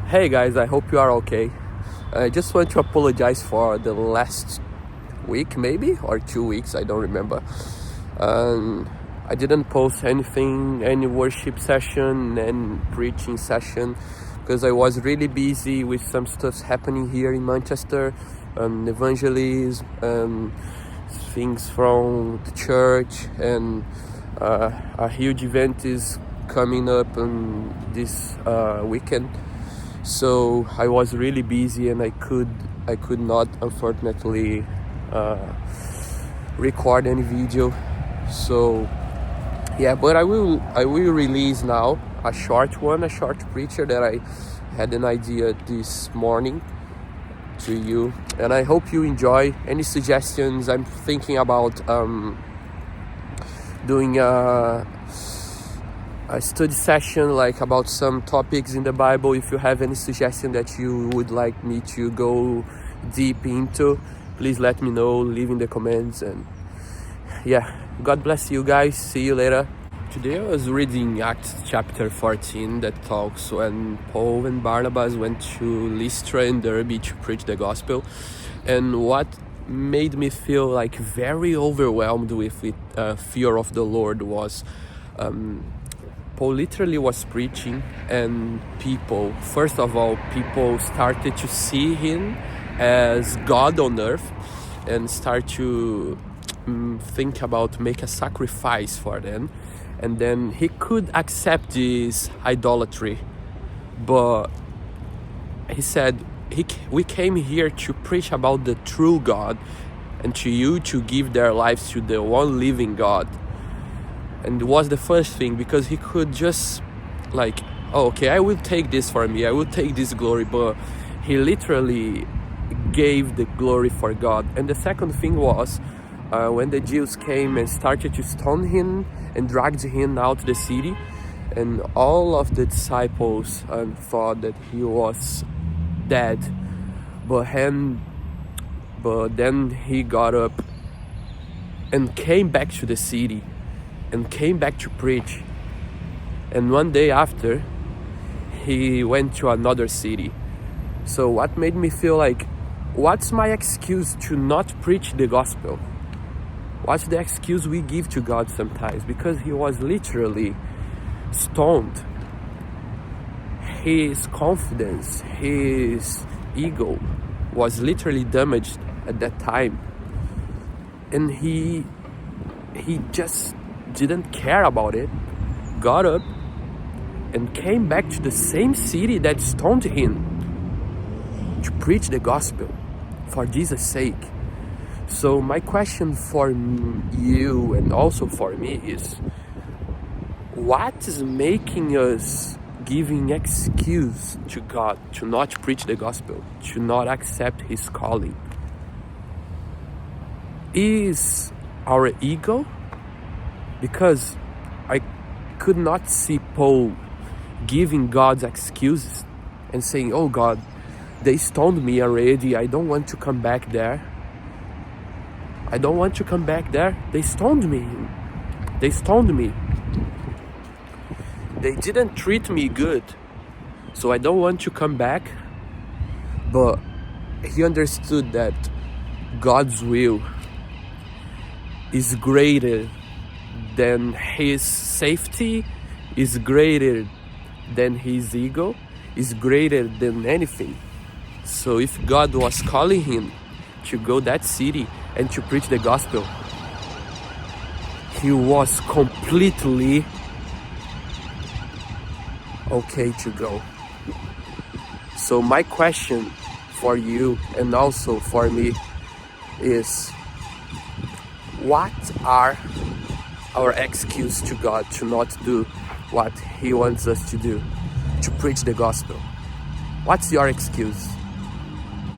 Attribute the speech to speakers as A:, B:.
A: Hey guys, I hope you are okay. I just want to apologize for the last week, maybe, or 2 weeks, I don't remember. I didn't post anything, any worship session and preaching session, because I was really busy with some stuff happening here in Manchester, evangelism, things from the church, and a huge event is coming up on this weekend. So I was really busy and I could not, unfortunately, record any video. So yeah, but I will release now a short preacher that I had an idea this morning to you, and I hope you enjoy. Any suggestions? I'm thinking about doing a study session, like about some topics in the Bible. If you have any suggestion that you would like me to go deep into, please let me know, leave in the comments. And yeah, God bless you guys, see you later. Today I was reading Acts chapter 14 that talks when Paul and Barnabas went to Lystra and Derbe to preach the gospel, and what made me feel like very overwhelmed with fear of the Lord was Paul literally was preaching, and people started to see him as God on earth and start to think about make a sacrifice for them. And then he could accept this idolatry, but he said, we came here to preach about the true God and to you to give their lives to the one living God. And it was the first thing, because he could just like, oh, okay, I will take this for me, I will take this glory, but he literally gave the glory for God. And the second thing was when the Jews came and started to stone him and dragged him out the city, and all of the disciples thought that he was dead, but then he got up and came back to the city and came back to preach. And one day after, he went to another city. So what made me feel like, what's my excuse to not preach the gospel? What's the excuse we give to God sometimes? Because he was literally stoned. His confidence, his ego was literally damaged at that time. And he just didn't care about it, got up and came back to the same city that stoned him to preach the gospel for Jesus' sake. So my question for you and also for me is, what is making us giving excuse to God to not preach the gospel, to not accept his calling? Is our ego? Because I could not see Paul giving God's excuses and saying, oh God, they stoned me already, I don't want to come back there. I don't want to come back there. They stoned me. They stoned me. They didn't treat me good, so I don't want to come back. But he understood that God's will is greater than his safety, is greater than his ego, is greater than anything. So if God was calling him to go that city and to preach the gospel, he was completely okay to go. So my question for you and also for me is, what are our excuse to God to not do what he wants us to do, to preach the gospel? What's your excuse?